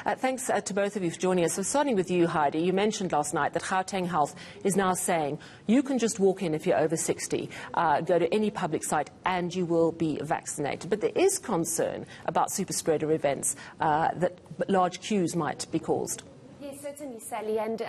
Thanks to both of you for joining us. So starting with you, Heidi, you mentioned last night that Gauteng Health is now saying you can just walk in if you're over 60, go to any public site and you will be vaccinated. But there is concern about super spreader events, that large queues might be caused. Yes, certainly, Sally. And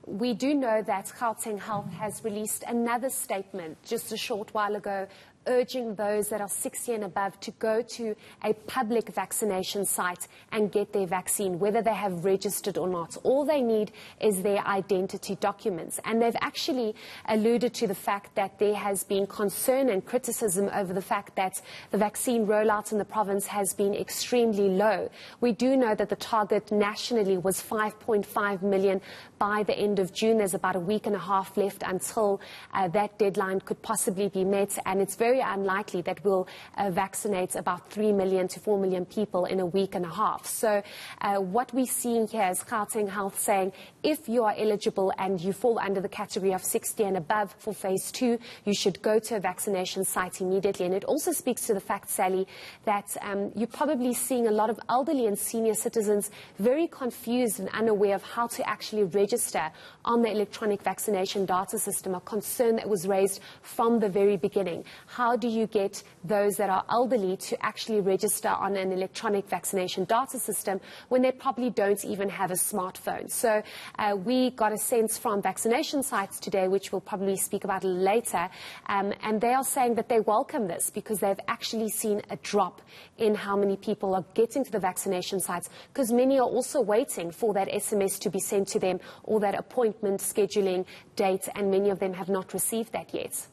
we do know that Gauteng Health has released another statement just a short while ago urging those that are 60 and above to go to a public vaccination site and get their vaccine, whether they have registered or not. All they need is their identity documents. And they've actually alluded to the fact that there has been concern and criticism over the fact that the vaccine rollout in the province has been extremely low. We do know that the target nationally was 5.5 million by the end of June. There's about a week and a half left until that deadline could possibly be met, and it's very unlikely that we'll vaccinate about 3 million to 4 million people in a week and a half. So what we're seeing here is Gauteng Health saying if you are eligible and you fall under the category of 60 and above for phase 2, you should go to a vaccination site immediately. And it also speaks to the fact, Sally, that you're probably seeing a lot of elderly and senior citizens very confused and unaware of how to actually register on the electronic vaccination data system, a concern that was raised from the very beginning. How do you get those that are elderly to actually register on an electronic vaccination data system when they probably don't even have a smartphone? So we got a sense from vaccination sites today, which we'll probably speak about later, and they are saying that they welcome this because they've actually seen a drop in how many people are getting to the vaccination sites, because many are also waiting for that SMS to be sent to them or that appointment scheduling date, and many of them have not received that yet.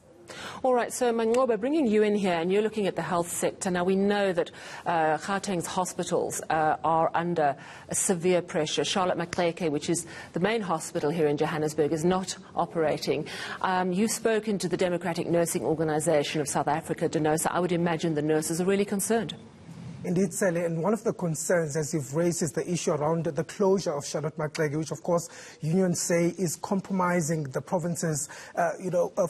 All right, so Mangoba, bringing you in here, and you're looking at the health sector. Now, we know that Gauteng's hospitals are under severe pressure. Charlotte Maxeke, which is the main hospital here in Johannesburg, is not operating. You've spoken to the Democratic Nursing Organisation of South Africa, DENOSA. I would imagine the nurses are really concerned. Indeed, Sally, and one of the concerns, as you've raised, is the issue around the closure of Charlotte Maxeke, which, of course, unions say is compromising the province's,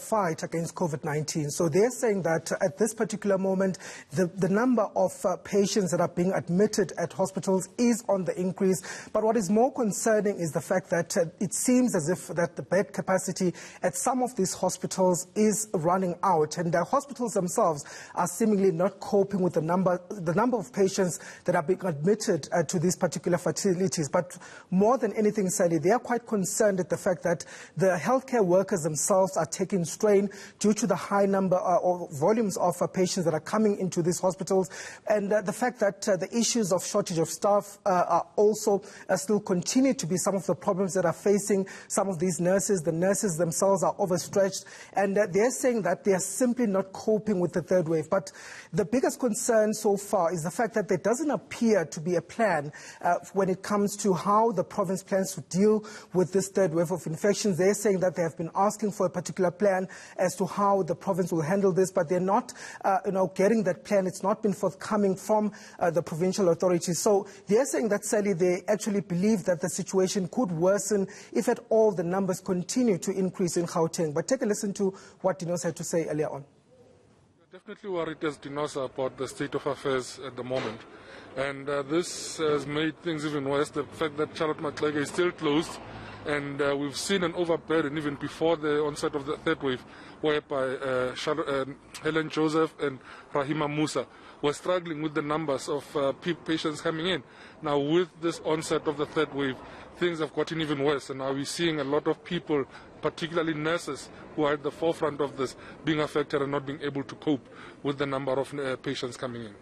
fight against COVID-19. So they're saying that at this particular moment, the number of patients that are being admitted at hospitals is on the increase. But what is more concerning is the fact that it seems as if that the bed capacity at some of these hospitals is running out, and the hospitals themselves are seemingly not coping with the number of patients that are being admitted to these particular facilities. But more than anything, Sally, they are quite concerned at the fact that the healthcare workers themselves are taking strain due to the high number or volumes of patients that are coming into these hospitals, and the fact that the issues of shortage of staff are also still continue to be some of the problems that are facing some of these nurses. The nurses themselves are overstretched, and they're saying that they are simply not coping with the third wave. But the biggest concern so far is the fact that there doesn't appear to be a plan when it comes to how the province plans to deal with this third wave of infections. They're saying that they have been asking for a particular plan as to how the province will handle this, but they're not getting that plan. It's not been forthcoming from the provincial authorities. So they're saying that, Sally, they actually believe that the situation could worsen if at all the numbers continue to increase in Gauteng. But take a listen to what DENOSA had to say earlier on. Definitely worried as DENOSA about the state of affairs at the moment, and this has made things even worse. The fact that Charlotte Maxeke is still closed, and we've seen an overburden even before the onset of the third wave, whereby Helen Joseph and Rahima Musa were struggling with the numbers of patients coming in. Now, with this onset of the third wave, things have gotten even worse, and now we're seeing a lot of people, particularly nurses, who are at the forefront of this, being affected and not being able to cope with the number of patients coming in.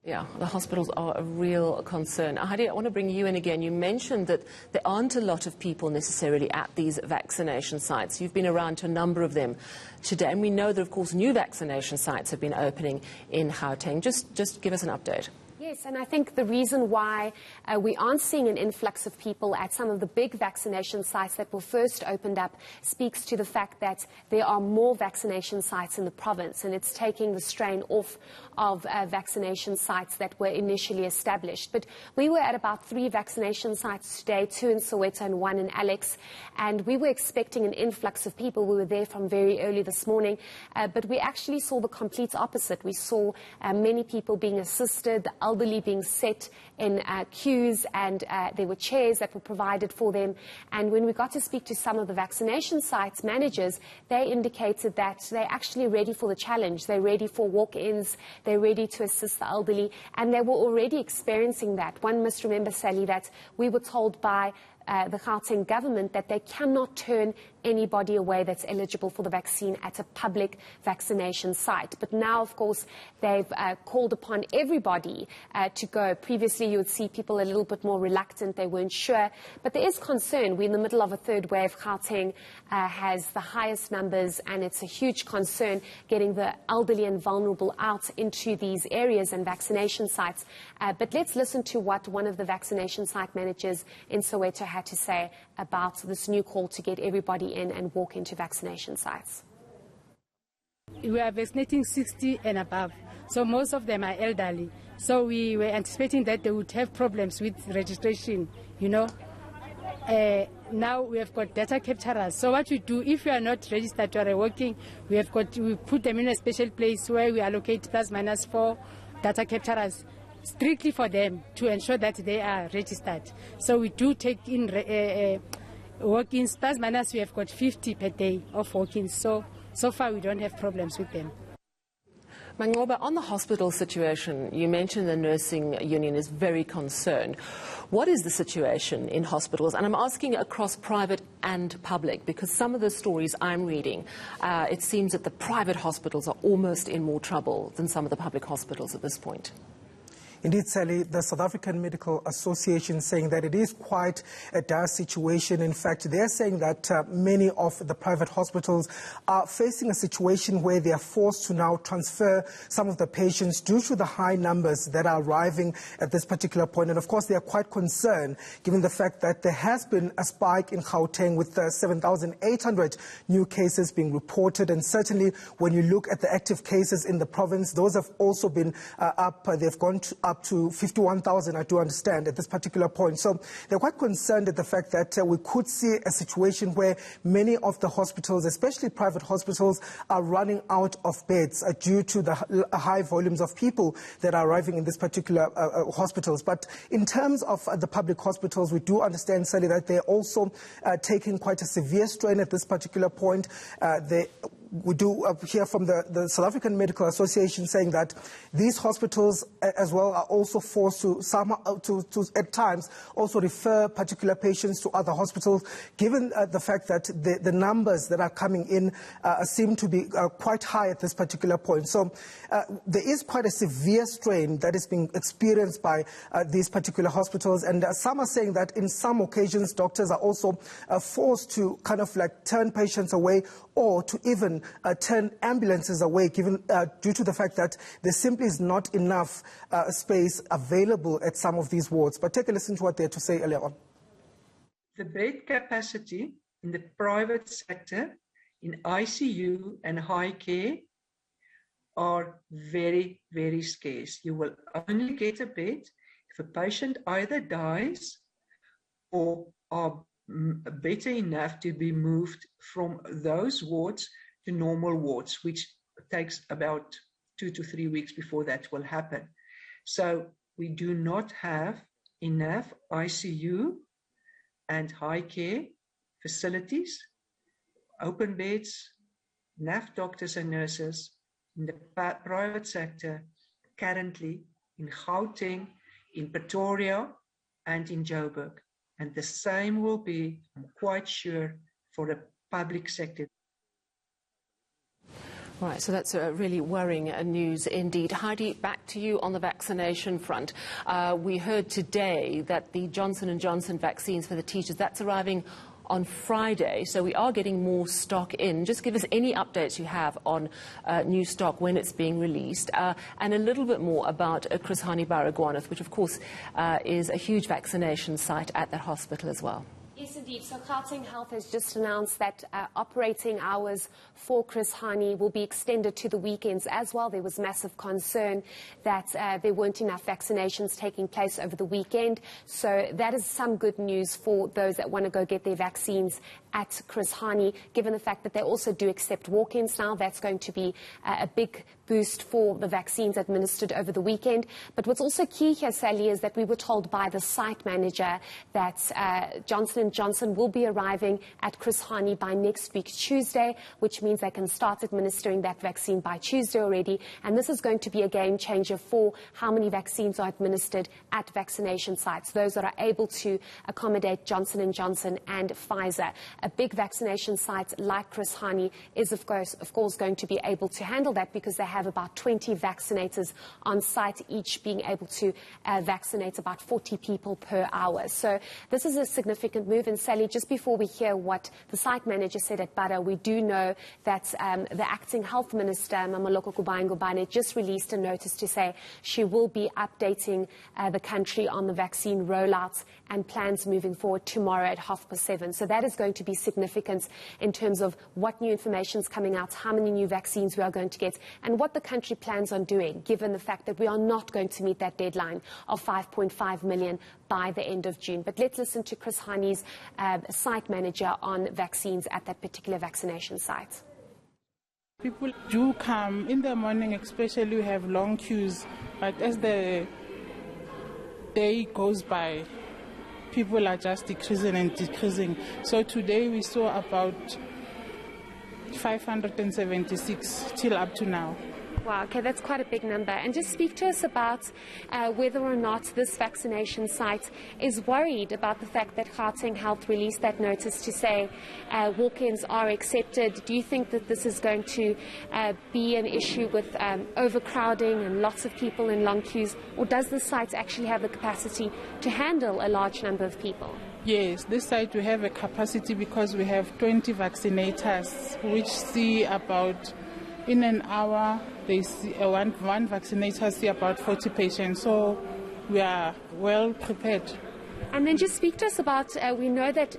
Yeah, the hospitals are a real concern. Heidi, I want to bring you in again. You mentioned that there aren't a lot of people necessarily at these vaccination sites. You've been around to a number of them today, and we know that, of course, new vaccination sites have been opening in Gauteng. Just give us an update. Yes, and I think the reason why we aren't seeing an influx of people at some of the big vaccination sites that were first opened up speaks to the fact that there are more vaccination sites in the province, and it's taking the strain off of vaccination sites that were initially established. But we were at about 3 vaccination sites today, 2 in Soweto and 1 in Alex, and we were expecting an influx of people. We were there from very early this morning, but we actually saw the complete opposite. We saw many people being assisted, the elderly being set in queues, and there were chairs that were provided for them. And when we got to speak to some of the vaccination sites managers, they indicated that they're actually ready for the challenge. They're ready for walk-ins, they're ready to assist the elderly, and they were already experiencing that. One must remember, Sally, that we were told by the Gauteng government that they cannot turn anybody away that's eligible for the vaccine at a public vaccination site. But now, of course, they've called upon everybody to go. Previously, you would see people a little bit more reluctant. They weren't sure. But there is concern. We're in the middle of a third wave. Gauteng has the highest numbers, and it's a huge concern getting the elderly and vulnerable out into these areas and vaccination sites. But let's listen to what one of the vaccination site managers in Soweto had to say about this new call to get everybody in and walk into vaccination sites. We are vaccinating 60 and above, so most of them are elderly. So we were anticipating that they would have problems with registration, you know. Now we have got data capturers. So what we do, if you are not registered, you are working, we put them in a special place where we allocate ±4 data capturers strictly for them to ensure that they are registered. So we do take in walk-ins, ±, we have got 50 per day of walk-ins. So far we don't have problems with them. Manqoba, on the hospital situation, you mentioned the nursing union is very concerned. What is the situation in hospitals? And I'm asking across private and public, because some of the stories I'm reading, it seems that the private hospitals are almost in more trouble than some of the public hospitals at this point. Indeed, Sally, the South African Medical Association saying that it is quite a dire situation. In fact, they're saying that many of the private hospitals are facing a situation where they are forced to now transfer some of the patients due to the high numbers that are arriving at this particular point. And of course, they are quite concerned given the fact that there has been a spike in Gauteng with 7,800 new cases being reported. And certainly when you look at the active cases in the province, those have also been up. They've gone up to 51,000, I do understand, at this particular point. So they're quite concerned at the fact that we could see a situation where many of the hospitals, especially private hospitals, are running out of beds due to the high volumes of people that are arriving in this particular hospitals. But in terms of the public hospitals, we do understand, Sally, that they're also taking quite a severe strain at this particular point. We do hear from the South African Medical Association saying that these hospitals as well are also forced to at times also refer particular patients to other hospitals, given the fact that the numbers that are coming in seem to be quite high at this particular point. So there is quite a severe strain that is being experienced by these particular hospitals, and some are saying that in some occasions doctors are also forced to kind of like turn patients away or to even turn ambulances away, given due to the fact that there simply is not enough space available at some of these wards. But take a listen to what they had to say earlier on. The bed capacity in the private sector, in ICU and high care, are very, very scarce. You will only get a bed if a patient either dies or are better enough to be moved from those wards to normal wards, which takes about 2 to 3 weeks before that will happen. So we do not have enough ICU and high care facilities, open beds, enough doctors and nurses in the private sector currently in Gauteng, in Pretoria and in Joburg. And the same will be, I'm quite sure, for the public sector. Right, so that's really worrying news indeed. Heidi, back to you on the vaccination front. We heard today that the Johnson & Johnson vaccines for the teachers, that's arriving on Friday, so we are getting more stock in. Just give us any updates you have on new stock, when it's being released, and a little bit more about Chris Hani Baragwanath, which of course is a huge vaccination site at that hospital as well. Yes, indeed. So Gauteng Health has just announced that operating hours for Chris Hani will be extended to the weekends as well. There was massive concern that there weren't enough vaccinations taking place over the weekend. So that is some good news for those that want to go get their vaccines at Chris Hani, given the fact that they also do accept walk-ins now. That's going to be a big boost for the vaccines administered over the weekend. But what's also key here, Sally, is that we were told by the site manager that Johnson & Johnson will be arriving at Chris Hani by next week, Tuesday, which means they can start administering that vaccine by Tuesday already. And this is going to be a game changer for how many vaccines are administered at vaccination sites, those that are able to accommodate Johnson & Johnson and Pfizer. A big vaccination site like Chris Hani is, of course, going to be able to handle that because they have about 20 vaccinators on site, each being able to vaccinate about 40 people per hour. So this is a significant move. And Sally, just before we hear what the site manager said at Butter, we do know that the acting health minister, Mamaloko Kubayi-Ngubane, just released a notice to say she will be updating the country on the vaccine rollouts and plans moving forward tomorrow at 7:30. So that is going to be significant in terms of what new information is coming out, how many new vaccines we are going to get, and what the country plans on doing, given the fact that we are not going to meet that deadline of 5.5 million by the end of June. But let's listen to Chris Hani's site manager on vaccines at that particular vaccination site. People do come in the morning, especially we have long queues, but as the day goes by, people are just decreasing and decreasing. So today we saw about 576 till up to now. Wow, okay, that's quite a big number. And just speak to us about whether or not this vaccination site is worried about the fact that Gauteng Health released that notice to say walk-ins are accepted. Do you think that this is going to be an issue with overcrowding and lots of people in long queues, or does the site actually have the capacity to handle a large number of people? Yes, this site we have a capacity because we have 20 vaccinators, which see about, in an hour, they see, one vaccinator see about 40 patients, so we are well prepared. And then just speak to us about, we know that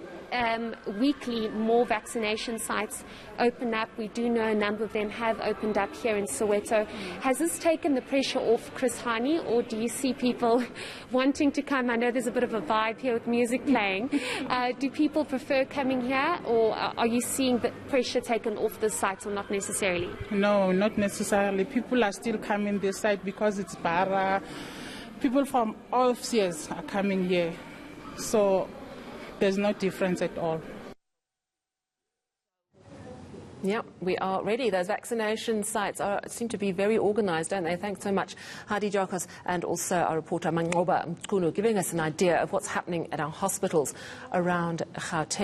weekly more vaccination sites open up. We do know a number of them have opened up here in Soweto. Has this taken the pressure off Chris Hani, or do you see people wanting to come? I know there's a bit of a vibe here with music playing. Do people prefer coming here, or are you seeing the pressure taken off the site, or not necessarily? No, not necessarily. People are still coming this site because it's Bara. People from all spheres are coming here. So there's no difference at all. Yeah, we are ready. Those vaccination sites seem to be very organised, don't they? Thanks so much, Hadi Jakos, and also our reporter Mangoba Mkunu, giving us an idea of what's happening at our hospitals around Gauteng.